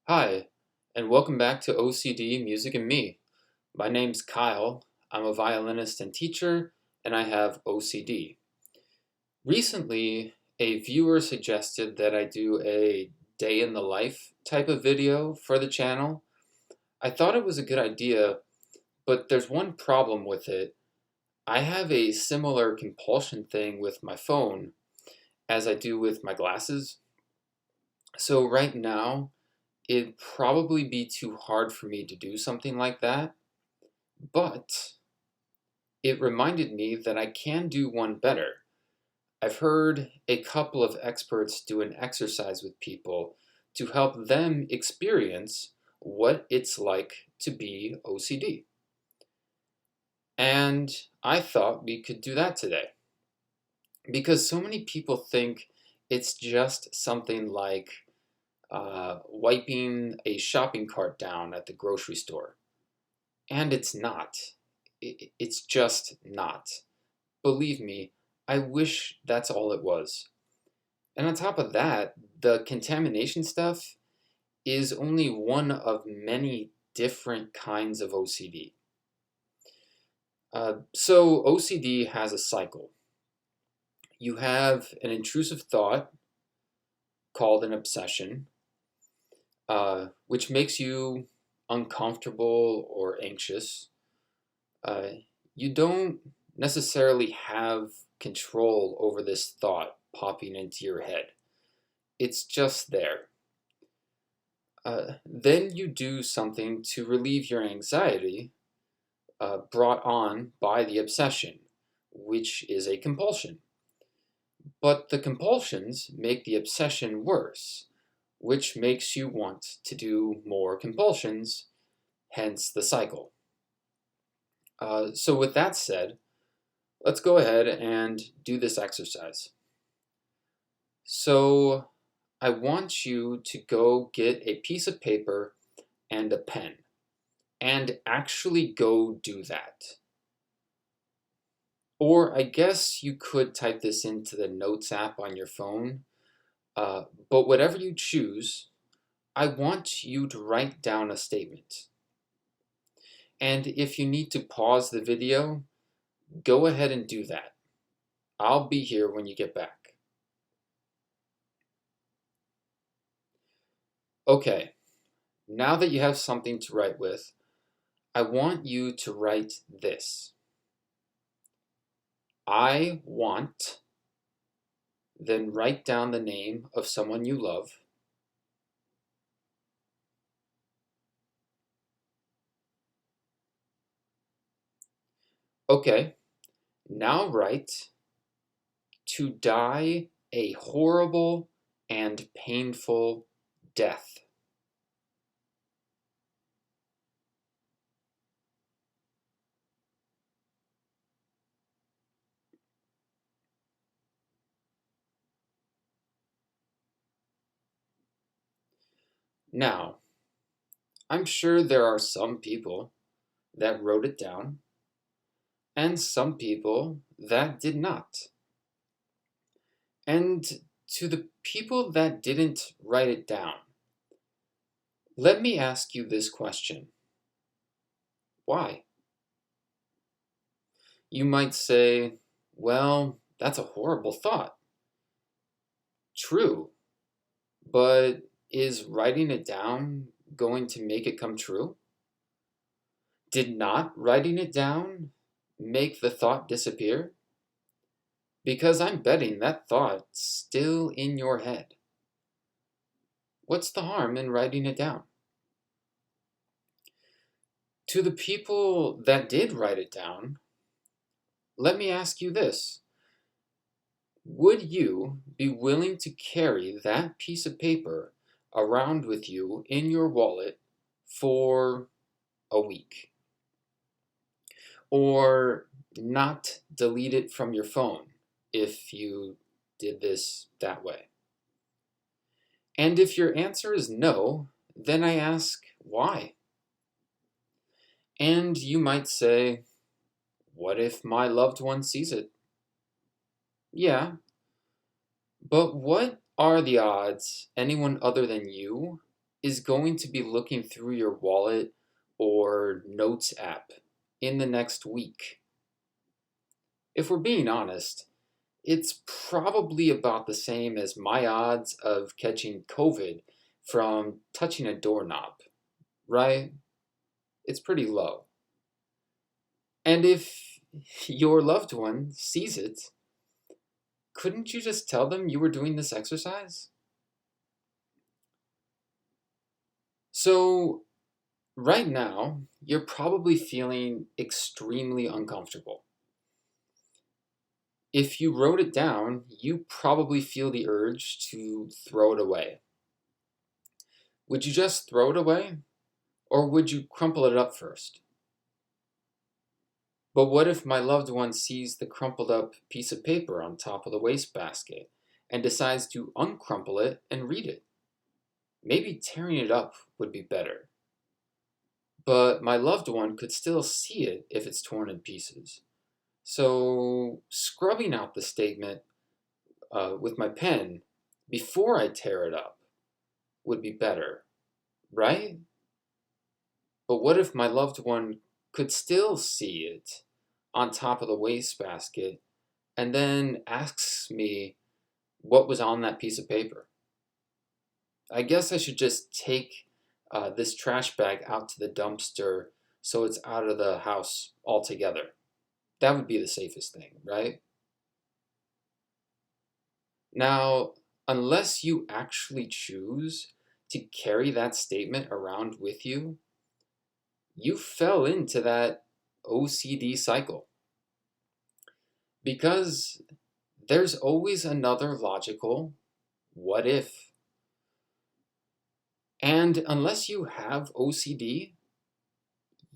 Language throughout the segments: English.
Hi, and welcome back to OCD Music and Me. My name's Kyle. I'm a violinist and teacher, and I have OCD. Recently, a viewer suggested that I do a day in the life type of video for the channel. I thought it was a good idea, but there's one problem with it. I have a similar compulsion thing with my phone as I do with my glasses. So right now, it'd probably be too hard for me to do something like that. But it reminded me that I can do one better. I've heard a couple of experts do an exercise with people to help them experience what it's like to be OCD. And I thought we could do that today because so many people think it's just something like wiping a shopping cart down at the grocery store. And it's not. It's just not. Believe me, I wish that's all it was. And on top of that, the contamination stuff is only one of many different kinds of OCD. So OCD has a cycle. You have an intrusive thought called an obsession, which makes you uncomfortable or anxious. Uh, you don't necessarily have control over this thought popping into your head. It's just there. Then you do something to relieve your anxiety brought on by the obsession, which is a compulsion. But the compulsions make the obsession worse, which makes you want to do more compulsions, hence the cycle. So with that said, let's go ahead and do this exercise. So I want you to go get a piece of paper and a pen and actually go do that. Or I guess you could type this into the Notes app on your phone, but whatever you choose, I want you to write down a statement. And if you need to pause the video, go ahead and do that. I'll be here when you get back. Okay, now that you have something to write with, I want you to write this. I want, then write down the name of someone you love. Okay, now write to die a horrible and painful death. Now, I'm sure there are some people that wrote it down and some people that did not. And to the people that didn't write it down, let me ask you this question. Why? You might say, well, that's a horrible thought. True, but is writing it down going to make it come true? Did not writing it down make the thought disappear? Because I'm betting that thought's still in your head. What's the harm in writing it down? To the people that did write it down, let me ask you this. Would you be willing to carry that piece of paper around with you in your wallet for a week? Or not delete it from your phone if you did this that way? And if your answer is no, then I ask why? And you might say, what if my loved one sees it? Yeah, but what are the odds anyone other than you is going to be looking through your wallet or notes app in the next week? If we're being honest, it's probably about the same as my odds of catching COVID from touching a doorknob, right? It's pretty low. And if your loved one sees it, couldn't you just tell them you were doing this exercise? So, right now, you're probably feeling extremely uncomfortable. If you wrote it down, you probably feel the urge to throw it away. Would you just throw it away? Or would you crumple it up first? But what if my loved one sees the crumpled up piece of paper on top of the wastebasket and decides to uncrumple it and read it? Maybe tearing it up would be better. But my loved one could still see it if it's torn in pieces. So scrubbing out the statement with my pen before I tear it up would be better, right? But what if my loved one could still see it on top of the wastebasket and then asks me what was on that piece of paper? I guess I should just take this trash bag out to the dumpster so it's out of the house altogether. That would be the safest thing, right? Now, unless you actually choose to carry that statement around with you, you fell into that OCD cycle. Because there's always another logical what if. And unless you have OCD,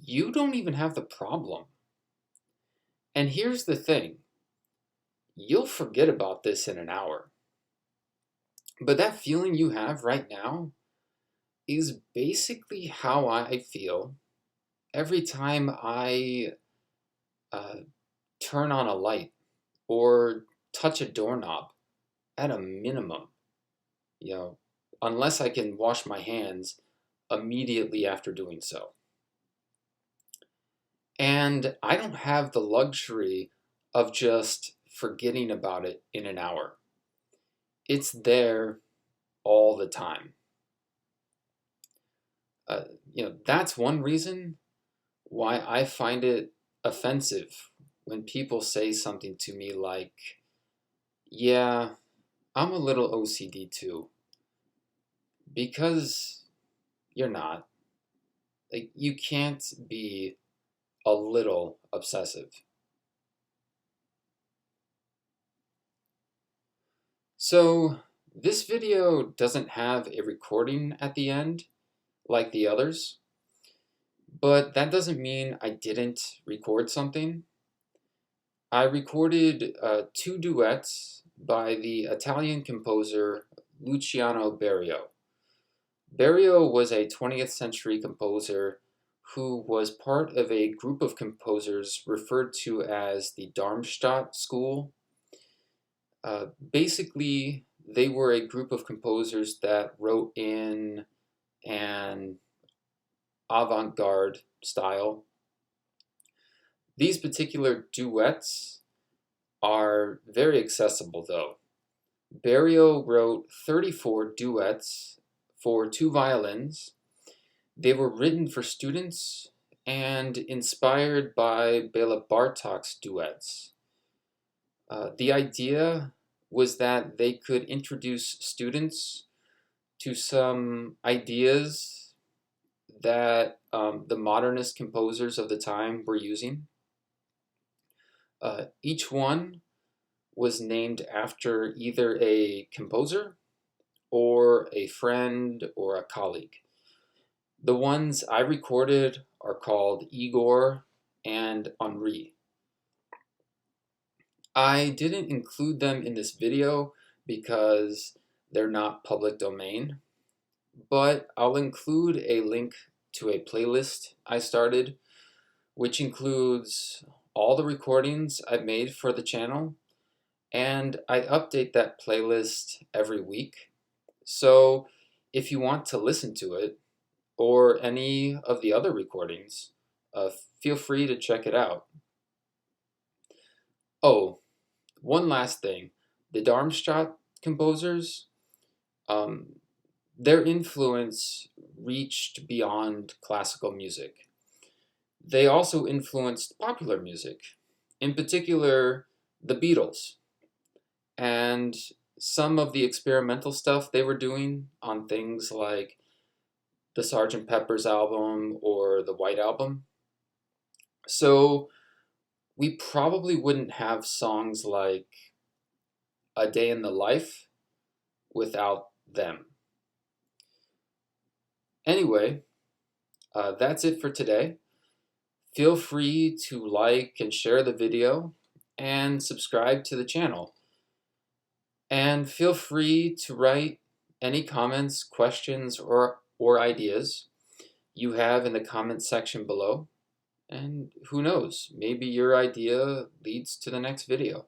you don't even have the problem. And here's the thing, you'll forget about this in an hour. But that feeling you have right now is basically how I feel every time I uh, turn on a light or touch a doorknob at a minimum, you know, unless I can wash my hands immediately after doing so. And I don't have the luxury of just forgetting about it in an hour. It's there all the time. Uh, that's one reason why I find it offensive when people say something to me like, yeah, I'm a little OCD too. Because you're not. Like, you can't be a little obsessive. So, this video doesn't have a recording at the end like the others, but that doesn't mean I didn't record something. I recorded two duets by the Italian composer Luciano Berio. Berio was a 20th century composer who was part of a group of composers referred to as the Darmstadt School. Basically, they were a group of composers that wrote in an avant-garde style. These particular duets are very accessible, though. Berio wrote 34 duets for two violins. They were written for students and inspired by Bela Bartok's duets. The idea was that they could introduce students to some ideas that the modernist composers of the time were using. Each one was named after either a composer or a friend or a colleague. The ones I recorded are called Igor and Henri. I didn't include them in this video because they're not public domain, but I'll include a link to a playlist I started, which includes all the recordings I've made for the channel, and I update that playlist every week. So if you want to listen to it or any of the other recordings, uh, feel free to check it out. Oh, one last thing. The Darmstadt composers, um, their influence reached beyond classical music. They also influenced popular music, in particular the Beatles, and some of the experimental stuff they were doing on things like the Sgt. Pepper's album or the White Album. So we probably wouldn't have songs like A Day in the Life without them. Anyway, that's it for today. Feel free to like and share the video and subscribe to the channel. And feel free to write any comments, questions, or ideas you have in the comments section below. And who knows, maybe your idea leads to the next video.